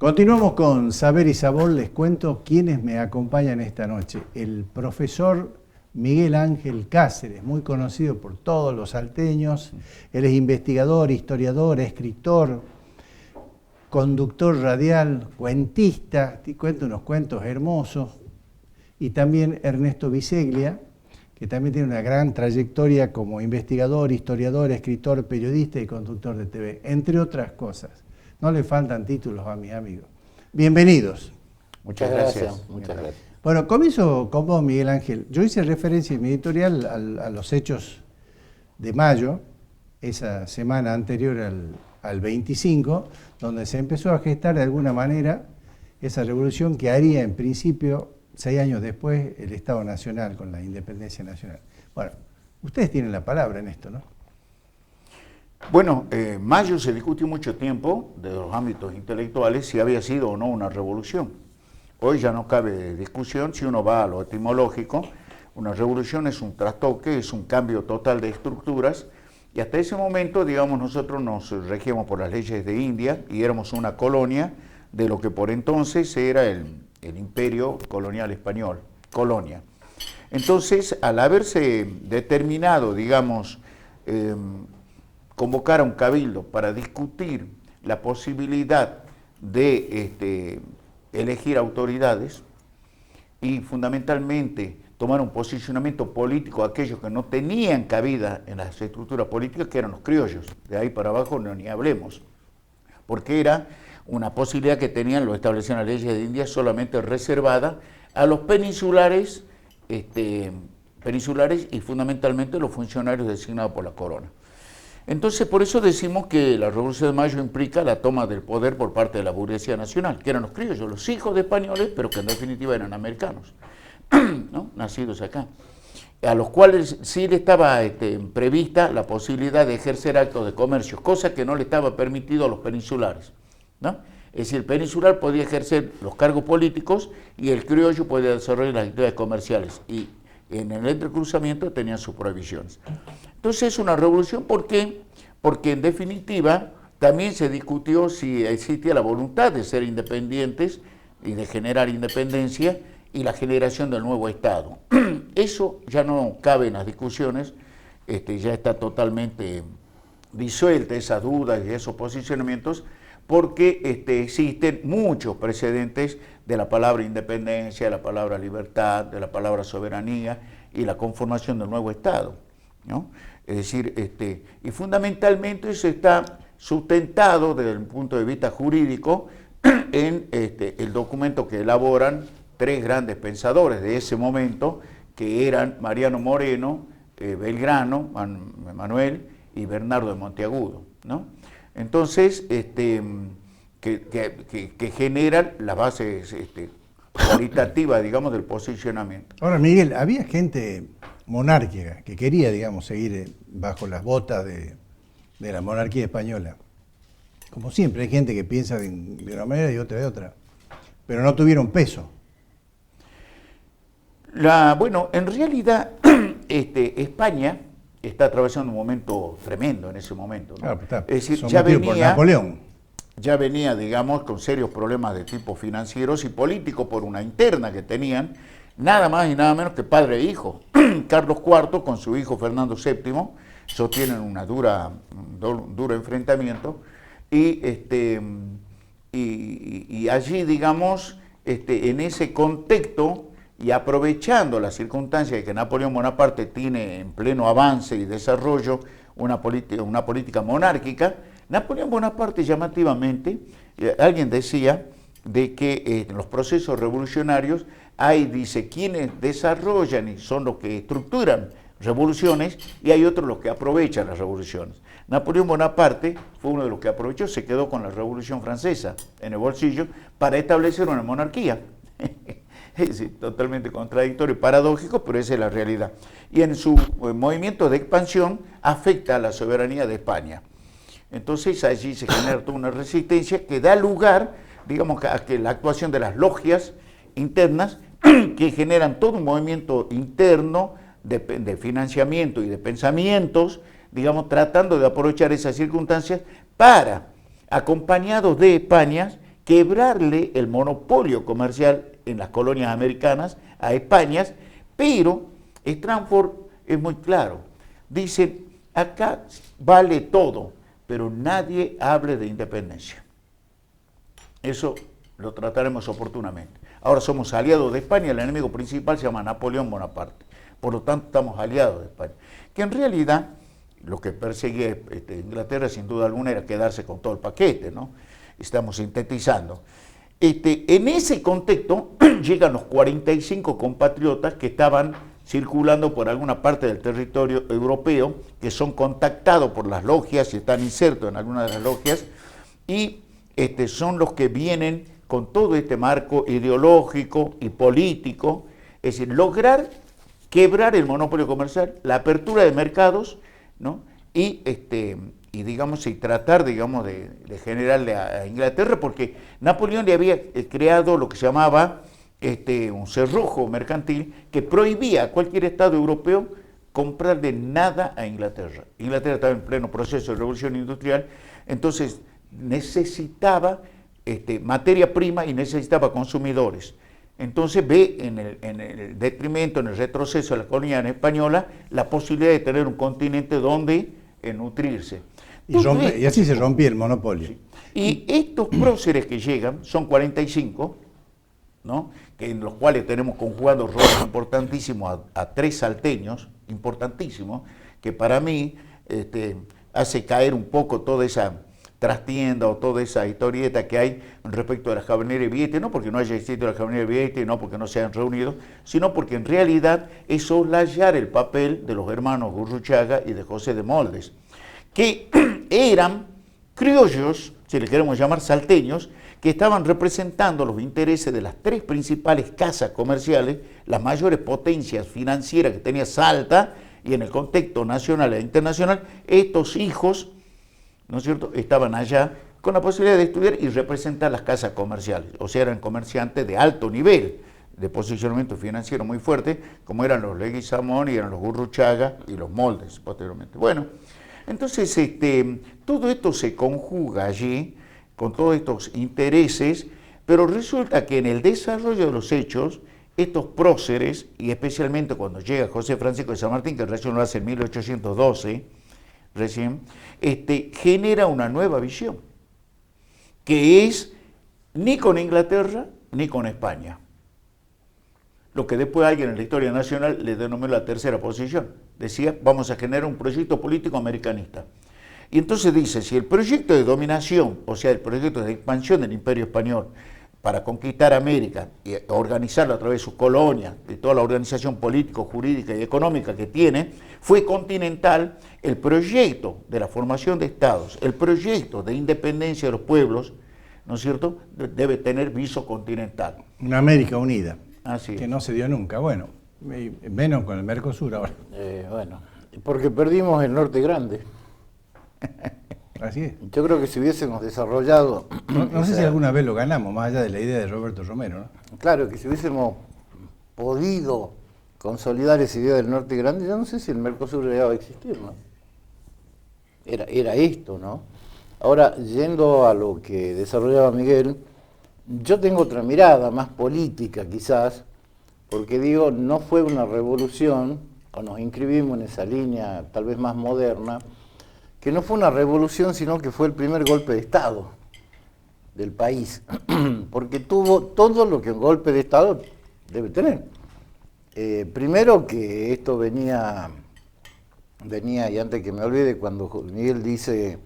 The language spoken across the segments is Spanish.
Continuamos con Saber y Sabor. Les cuento quiénes me acompañan esta noche. El profesor Miguel Ángel Cáceres, muy conocido por todos los salteños. Él es investigador, historiador, escritor, conductor radial, cuentista, cuenta unos cuentos hermosos. Y también Ernesto Biseglia, que también tiene una gran trayectoria como investigador, historiador, escritor, periodista y conductor de TV, entre otras cosas. No le faltan títulos a mis amigos. Bienvenidos. Muchas gracias. Muchas gracias. Bueno, comienzo con vos, Miguel Ángel. Yo hice referencia en mi editorial a los hechos de mayo, esa semana anterior al 25, donde se empezó a gestar de alguna manera esa revolución que haría en principio, 6 años después, el Estado Nacional con la independencia nacional. Bueno, ustedes tienen la palabra en esto, ¿no? Bueno, mayo se discutió mucho tiempo, desde los ámbitos intelectuales, si había sido o no una revolución. Hoy ya no cabe discusión, si uno va a lo etimológico, una revolución es un trastoque, es un cambio total de estructuras, y hasta ese momento, digamos, nosotros nos regíamos por las leyes de India y éramos una colonia de lo que por entonces era el imperio colonial español, colonia. Entonces, al haberse determinado, digamos, convocar a un cabildo para discutir la posibilidad de elegir autoridades y fundamentalmente tomar un posicionamiento político a aquellos que no tenían cabida en las estructuras políticas, que eran los criollos. De ahí para abajo no ni hablemos, porque era una posibilidad que tenían, lo establecían las leyes de India, solamente reservada a los peninsulares y fundamentalmente los funcionarios designados por la corona. Entonces, por eso decimos que la Revolución de Mayo implica la toma del poder por parte de la burguesía nacional, que eran los criollos, los hijos de españoles, pero que en definitiva eran americanos, ¿no? Nacidos acá, a los cuales sí le estaba prevista la posibilidad de ejercer actos de comercio, cosa que no le estaba permitido a los peninsulares, ¿no? Es decir, el peninsular podía ejercer los cargos políticos y el criollo podía desarrollar las actividades comerciales, y en el entrecruzamiento tenían sus prohibiciones. Entonces es una revolución, ¿por qué? Porque en definitiva también se discutió si existía la voluntad de ser independientes y de generar independencia y la generación del nuevo Estado. Eso ya no cabe en las discusiones, ya está totalmente disuelta esas dudas y esos posicionamientos, porque existen muchos precedentes de la palabra independencia, de la palabra libertad, de la palabra soberanía y la conformación del nuevo Estado, ¿no? Es decir, y fundamentalmente eso está sustentado desde el punto de vista jurídico en el documento que elaboran 3 grandes pensadores de ese momento, que eran Mariano Moreno, Belgrano, Manuel y Bernardo de Monteagudo, ¿no? Entonces, que generan las bases cualitativas, digamos, del posicionamiento. Ahora, Miguel, había gente monárquica que quería, digamos, seguir bajo las botas de la monarquía española. Como siempre, hay gente que piensa de una manera y otra de otra, pero no tuvieron peso. Bueno, en realidad, España está atravesando un momento tremendo en ese momento, ¿no? Claro, está es decir, sometido por Napoleón. Ya venía, digamos, con serios problemas de tipo financieros y políticos por una interna que tenían, nada más y nada menos que padre e hijo. Carlos IV con su hijo Fernando VII sostienen un duro enfrentamiento y allí, digamos, en ese contexto y aprovechando la circunstancia de que Napoleón Bonaparte tiene en pleno avance y desarrollo una política monárquica, Napoleón Bonaparte llamativamente, alguien decía de que en los procesos revolucionarios hay, dice, quienes desarrollan y son los que estructuran revoluciones y hay otros los que aprovechan las revoluciones. Napoleón Bonaparte fue uno de los que aprovechó, se quedó con la Revolución Francesa en el bolsillo para establecer una monarquía. Es totalmente contradictorio y paradójico, pero esa es la realidad. Y en su movimiento de expansión afecta a la soberanía de España. Entonces allí se genera toda una resistencia que da lugar, digamos, a que la actuación de las logias internas que generan todo un movimiento interno de financiamiento y de pensamientos, digamos, tratando de aprovechar esas circunstancias para, acompañados de España, quebrarle el monopolio comercial en las colonias americanas a España, pero Stratford es muy claro. Dice, acá vale todo, pero nadie hable de independencia. Eso lo trataremos oportunamente. Ahora somos aliados de España, el enemigo principal se llama Napoleón Bonaparte. Por lo tanto, estamos aliados de España. Que en realidad, lo que perseguía Inglaterra, sin duda alguna, era quedarse con todo el paquete, ¿no? Estamos sintetizando. En ese contexto, llegan los 45 compatriotas que estaban circulando por alguna parte del territorio europeo, que son contactados por las logias y están insertos en algunas de las logias, y son los que vienen con todo este marco ideológico y político, es decir, lograr quebrar el monopolio comercial, la apertura de mercados, ¿no? y digamos, y tratar, digamos, de generarle a Inglaterra, porque Napoleón le había creado lo que se llamaba un cerrojo mercantil que prohibía a cualquier Estado europeo comprarle nada a Inglaterra. Inglaterra estaba en pleno proceso de revolución industrial, entonces necesitaba materia prima y necesitaba consumidores. Entonces ve en el detrimento, en el retroceso de la colonia española, la posibilidad de tener un continente donde nutrirse. Y así se rompía el monopolio. Sí. Y estos próceres que llegan, son 45, ¿no? Que en los cuales tenemos conjugando roles importantísimos a 3 salteños, importantísimos, que para mí hace caer un poco toda esa trastienda o toda esa historieta que hay respecto a la Javanera y Vieste, no porque no haya existido la Javanera y Vieste, no porque no se hayan reunido, sino porque en realidad es soslayar el papel de los hermanos Gurruchaga y de José de Moldes, que eran criollos, si le queremos llamar salteños, que estaban representando los intereses de las 3 principales casas comerciales, las mayores potencias financieras que tenía Salta, y en el contexto nacional e internacional, estos hijos, ¿no es cierto?, estaban allá con la posibilidad de estudiar y representar las casas comerciales, o sea, eran comerciantes de alto nivel, de posicionamiento financiero muy fuerte, como eran los Leguizamón y eran los Gurruchaga y los Moldes posteriormente. Bueno, entonces todo esto se conjuga allí con todos estos intereses, pero resulta que en el desarrollo de los hechos, estos próceres, y especialmente cuando llega José Francisco de San Martín, que recién lo hace en 1812, genera una nueva visión, que es ni con Inglaterra ni con España. Lo que después alguien en la historia nacional le denominó la tercera posición. Decía, vamos a generar un proyecto político americanista. Y entonces dice, si el proyecto de dominación, o sea, el proyecto de expansión del Imperio Español para conquistar América y organizarlo a través de sus colonias, de toda la organización político, jurídica y económica que tiene, fue continental, el proyecto de la formación de estados, el proyecto de independencia de los pueblos, ¿no es cierto?, debe tener viso continental. Una América unida, así que es. no se dio nunca, bueno, menos con el Mercosur ahora. Bueno, porque perdimos el norte grande. Así es. Yo creo que si hubiésemos desarrollado... No sé si alguna vez lo ganamos, más allá de la idea de Roberto Romero, ¿no? Claro, que si hubiésemos podido consolidar esa idea del norte grande, yo no sé si el Mercosur llegaba a existir, ¿no? Era esto, ¿no? Ahora, yendo a lo que desarrollaba Miguel, yo tengo otra mirada, más política quizás, porque digo, no fue una revolución, o nos inscribimos en esa línea tal vez más moderna, que no fue una revolución, sino que fue el primer golpe de Estado del país, porque tuvo todo lo que un golpe de Estado debe tener. Primero que esto venía, y antes que me olvide, cuando Miguel dice,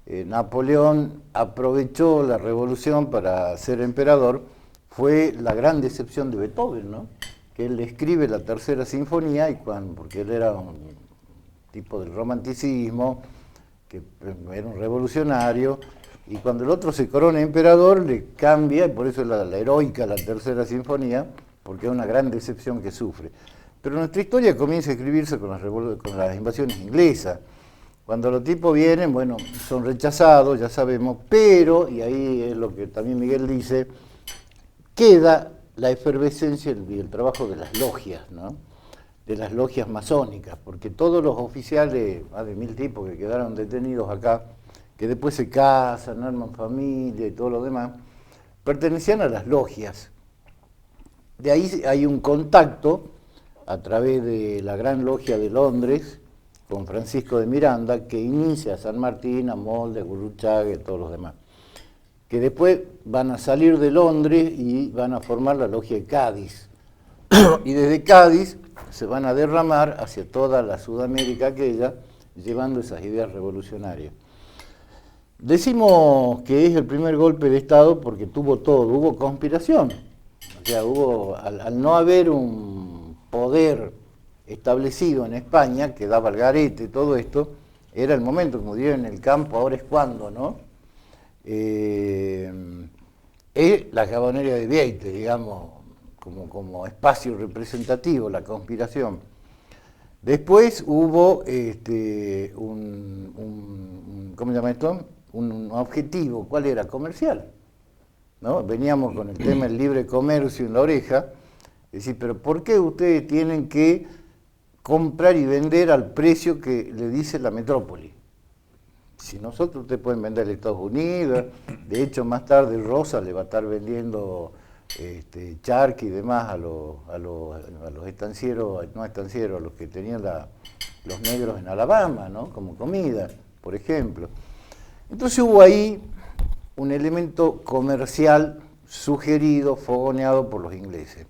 Napoleón aprovechó la revolución para ser emperador, fue la gran decepción de Beethoven, ¿no? Que él escribe la tercera sinfonía, porque él era un tipo del romanticismo, que era un revolucionario, y cuando el otro se corona emperador le cambia, y por eso es la heroica la tercera sinfonía, porque es una gran decepción que sufre. Pero nuestra historia comienza a escribirse con las invasiones inglesas. Cuando los tipos vienen, bueno, son rechazados, ya sabemos, pero, y ahí es lo que también Miguel dice, queda la efervescencia y el trabajo de las logias, ¿no? De las logias masónicas, porque todos los oficiales, más de 1000 tipos que quedaron detenidos acá, que después se casan, arman familia y todo lo demás, pertenecían a las logias. De ahí hay un contacto a través de la Gran Logia de Londres con Francisco de Miranda, que inicia a San Martín, a Molde, a Gurruchaga y a todos los demás, que después van a salir de Londres y van a formar la Logia de Cádiz. Y desde Cádiz se van a derramar hacia toda la Sudamérica aquella, llevando esas ideas revolucionarias. Decimos que es el primer golpe de Estado porque tuvo todo, hubo conspiración. O sea, hubo, al no haber un poder establecido en España, que daba al garete, todo esto, era el momento, como dirían en el campo, ahora es cuando, ¿no? Es la Cabonería de Vieites, digamos, como espacio representativo, la conspiración. Después hubo ¿cómo se llama esto? Un objetivo, ¿cuál era? Comercial, ¿no? Veníamos con el tema del libre comercio en la oreja, es decir, pero ¿por qué ustedes tienen que comprar y vender al precio que le dice la metrópoli? Si nosotros, ustedes pueden vender a Estados Unidos, de hecho más tarde Rosa le va a estar vendiendo charqui y demás a los estancieros, no estancieros, a los que tenían los negros en Alabama, ¿no? Como comida, por ejemplo. Entonces hubo ahí un elemento comercial sugerido, fogoneado por los ingleses.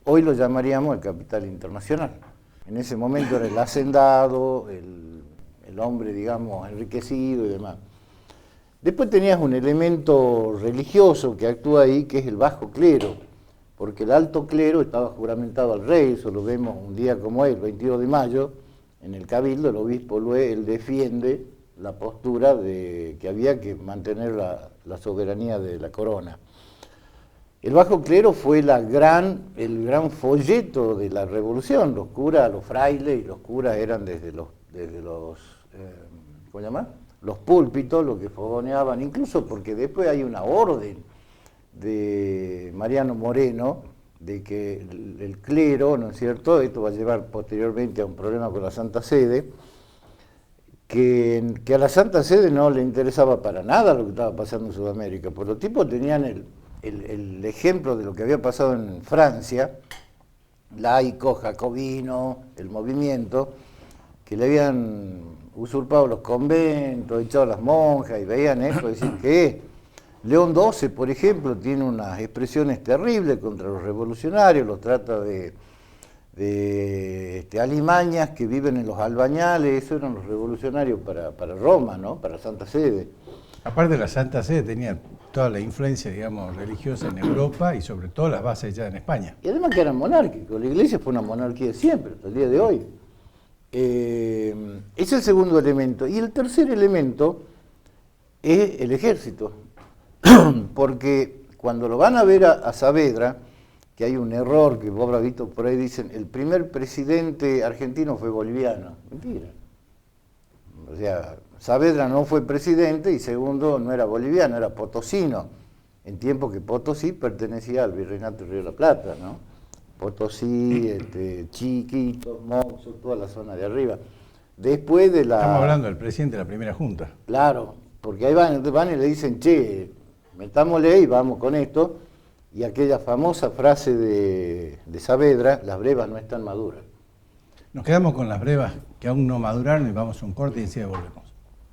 Hoy lo llamaríamos el capital internacional. En ese momento era el hacendado, el hombre, digamos, enriquecido y demás. Después tenías un elemento religioso que actúa ahí, que es el bajo clero, porque el alto clero estaba juramentado al rey, eso lo vemos un día como hoy, el 22 de mayo, en el Cabildo, el obispo Lué, él defiende la postura de que había que mantener la soberanía de la corona. El bajo clero fue el gran folleto de la revolución. Los curas, los frailes y los curas eran desde los ¿cómo se llama? Los púlpitos, lo que fogoneaban, incluso porque después hay una orden de Mariano Moreno de que el clero, ¿no es cierto?, esto va a llevar posteriormente a un problema con la Santa Sede, que a la Santa Sede no le interesaba para nada lo que estaba pasando en Sudamérica, porque los tipos tenían el ejemplo de lo que había pasado en Francia, laico, jacobino, el movimiento, que le habían usurpado los conventos, echado a las monjas, y veían eso, decir que León XII, por ejemplo, tiene unas expresiones terribles contra los revolucionarios, los trata de alimañas que viven en los albañales, eso eran los revolucionarios para Roma, ¿no? Para Santa Sede. Aparte, la Santa Sede tenía toda la influencia, digamos, religiosa en Europa y sobre todo las bases ya en España. Y además que eran monárquicos, la iglesia fue una monarquía siempre, hasta el día de hoy. Es el segundo elemento. Y el tercer elemento es el ejército, porque cuando lo van a ver a Saavedra, que hay un error que vos habrás visto por ahí, dicen, el primer presidente argentino fue boliviano. Mentira. O sea, Saavedra no fue presidente y segundo, no era boliviano, era potosino, en tiempo que Potosí pertenecía al Virreinato de Río de la Plata, ¿no? Potosí, Chiquitos, Mozo, toda la zona de arriba. Después de la... Estamos hablando del presidente de la primera junta. Claro, porque ahí van y le dicen, che, metámosle y vamos con esto. Y aquella famosa frase de Saavedra, las brevas no están maduras. Nos quedamos con las brevas que aún no maduraron y vamos a un corte y enseguida volvemos.